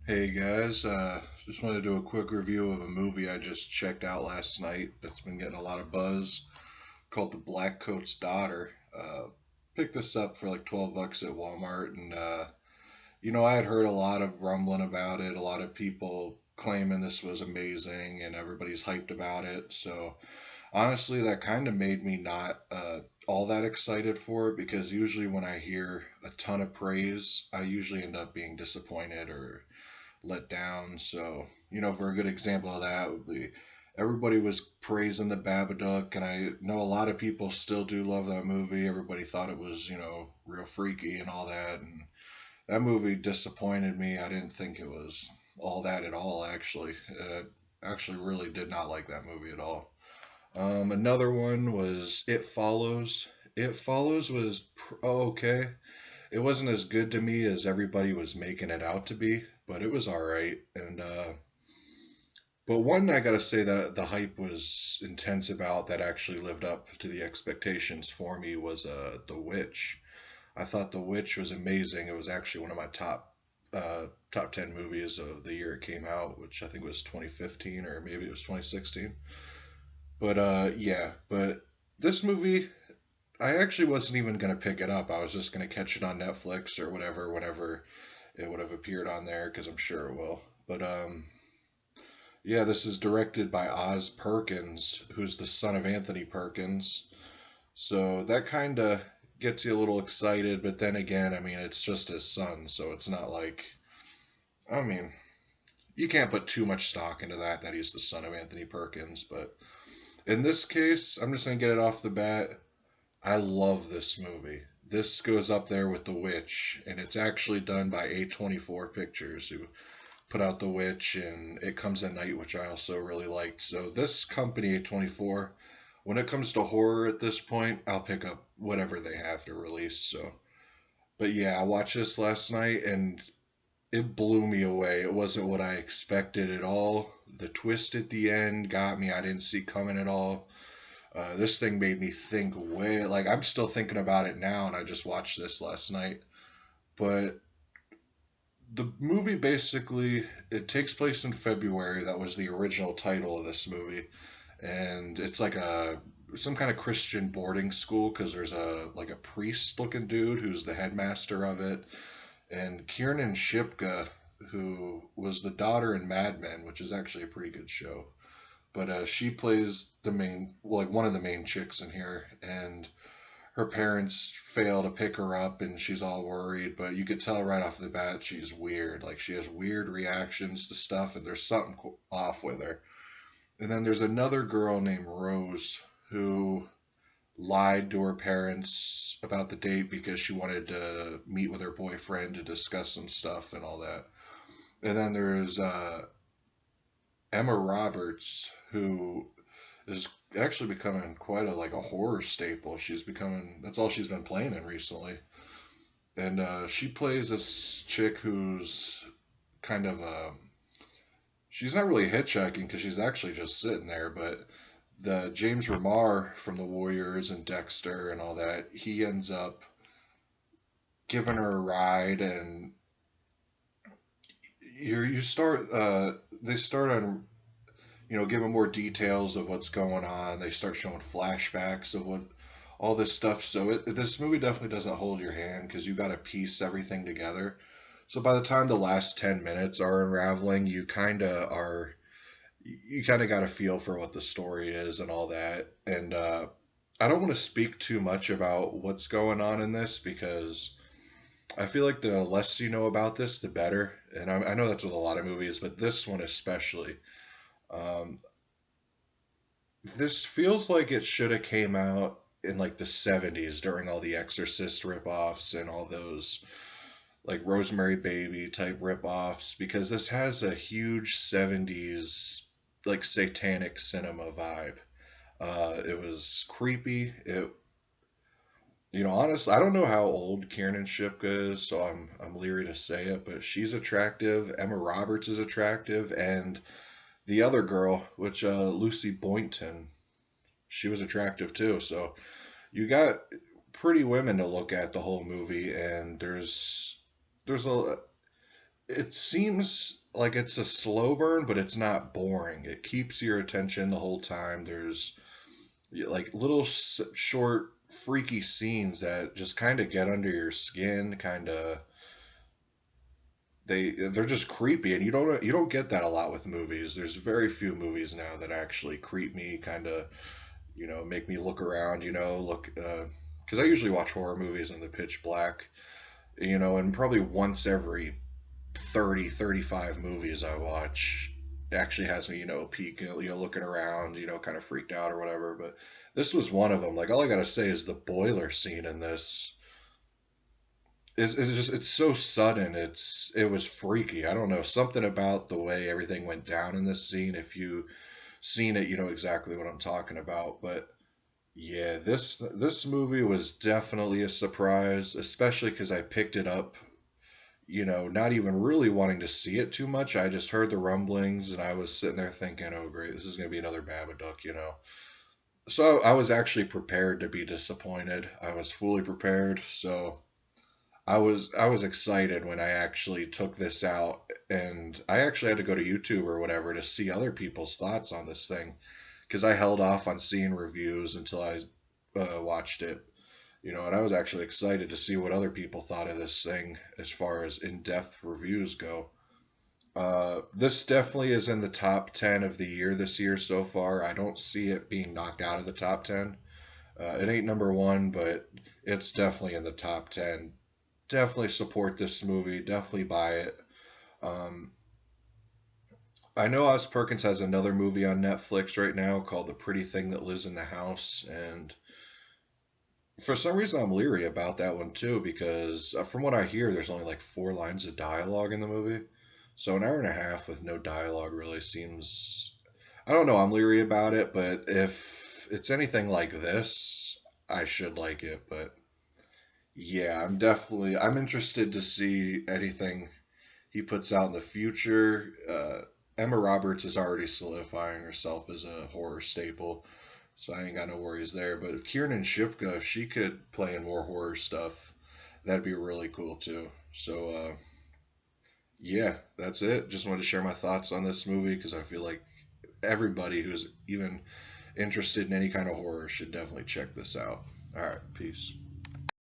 Hey guys, just wanted to do a quick review of a movie I just checked out last night that's been getting a lot of buzz called The Blackcoat's Daughter. Picked this up for like 12 bucks at Walmart and I had heard a lot of rumbling about it, a lot of people claiming this was amazing and everybody's hyped about it. So honestly, that kind of made me not all that excited for it because usually when I hear a ton of praise, I usually end up being disappointed or let down. So, for a good example of that would be everybody was praising the Babadook, and I know a lot of people still do love that movie. Everybody thought it was, real freaky and all that, and that movie disappointed me. I didn't think it was all that at all, actually. Actually, really did not like that movie at all. Another one was It Follows. It Follows was okay. It wasn't as good to me as everybody was making it out to be, but it was all right. And but one I gotta say that the hype was intense about that actually lived up to the expectations for me was The Witch. I thought The Witch was amazing. It was actually one of my top 10 movies of the year it came out, which I think was 2015 or maybe it was 2016. But yeah, but this movie I actually wasn't even gonna pick it up. I was just gonna catch it on Netflix or whatever whenever it would have appeared on there because I'm sure it will. But yeah, this is directed by Oz Perkins, who's the son of Anthony Perkins. So that kind of gets you a little excited, but then again, I mean, it's just his son, so it's not like, I mean, you can't put too much stock into that he's the son of Anthony Perkins. But in this case, I'm just gonna get it off the bat. I love this movie. This goes up there with The Witch, and it's actually done by A24 Pictures, who put out The Witch and It Comes at Night, which I also really liked. So this company, A24, when it comes to horror at this point, I'll pick up whatever they have to release. So, but yeah, I watched this last night and it blew me away. It wasn't what I expected at all. The twist at the end got me. I didn't see coming at all. This thing made me think way, like I'm still thinking about it now, and I just watched this last night. But the movie basically it takes place in February. That was the original title of this movie, and it's like a some kind of Christian boarding school because there's a priest looking dude who's the headmaster of it, and Kiernan Shipka, who was the daughter in Mad Men, which is actually a pretty good show. But she plays the main, like one of the main chicks in here, and her parents fail to pick her up and she's all worried, but you could tell right off the bat she's weird. Like she has weird reactions to stuff and there's something off with her. And then there's another girl named Rose who lied to her parents about the date because she wanted to meet with her boyfriend to discuss some stuff and all that. And then there's Emma Roberts, who is actually becoming quite a horror staple. She's becoming that's all she's been playing in recently, and she plays this chick who's kind of she's not really hitchhiking because she's actually just sitting there, but the James Remar from the Warriors and Dexter and all that, he ends up giving her a ride, and you start they start on giving more details of what's going on. They start showing flashbacks of what all this stuff. So this movie definitely doesn't hold your hand because you got to piece everything together. So by the time the last 10 minutes are unraveling, you kind of got a feel for what the story is and all that. And I don't want to speak too much about what's going on in this because I feel like the less you know about this, the better. And I know that's with a lot of movies, but this one especially. Um, this feels like it should have came out in like the 70s during all the Exorcist ripoffs and all those like Rosemary Baby type ripoffs because this has a huge 70s like satanic cinema vibe. It was creepy. Honestly, I don't know how old Kiernan Shipka is, so I'm leery to say it, but she's attractive. Emma Roberts is attractive, and the other girl, which Lucy Boynton, she was attractive too. So you got pretty women to look at the whole movie, and there's a it seems like it's a slow burn, but it's not boring. It keeps your attention the whole time. There's like little short freaky scenes that just kind of get under your skin, kind of they're just creepy, and you don't get that a lot with movies. There's very few movies now that actually creep me, kind of, make me look around, look, because I usually watch horror movies in the pitch black, and probably once every 30, 35 movies I watch actually has me, peek, looking around, kind of freaked out or whatever. But this was one of them. Like, all I gotta say is the boiler scene in this it's so sudden. It was freaky. I don't know, something about the way everything went down in this scene. If you seen it, you know exactly what I'm talking about. But yeah, this movie was definitely a surprise, especially because I picked it up, not even really wanting to see it too much. I just heard the rumblings and I was sitting there thinking, oh great, this is gonna be another Babadook. So I was actually prepared to be disappointed. I was fully prepared. So I was excited when I actually took this out, and I actually had to go to YouTube or whatever to see other people's thoughts on this thing, because I held off on seeing reviews until I watched it, and I was actually excited to see what other people thought of this thing as far as in-depth reviews go. This definitely is in the top 10 of the year this year so far. I don't see it being knocked out of the top 10. It ain't number one, but it's definitely in the top 10. Definitely support this movie. Definitely buy it. Um, I know Oz Perkins has another movie on Netflix right now called The Pretty Thing That Lives in the House, and for some reason I'm leery about that one too, because from what I hear, there's only like 4 lines of dialogue in the movie. So an hour and a half with no dialogue really seems. I don't know. I'm leery about it, but if it's anything like this, I should like it. But yeah, I'm interested to see anything he puts out in the future. Emma Roberts is already solidifying herself as a horror staple, so I ain't got no worries there. But if Kiernan Shipka, if she could play in more horror stuff, that'd be really cool too. So yeah, that's it. Just wanted to share my thoughts on this movie because I feel like everybody who's even interested in any kind of horror should definitely check this out. All right, peace.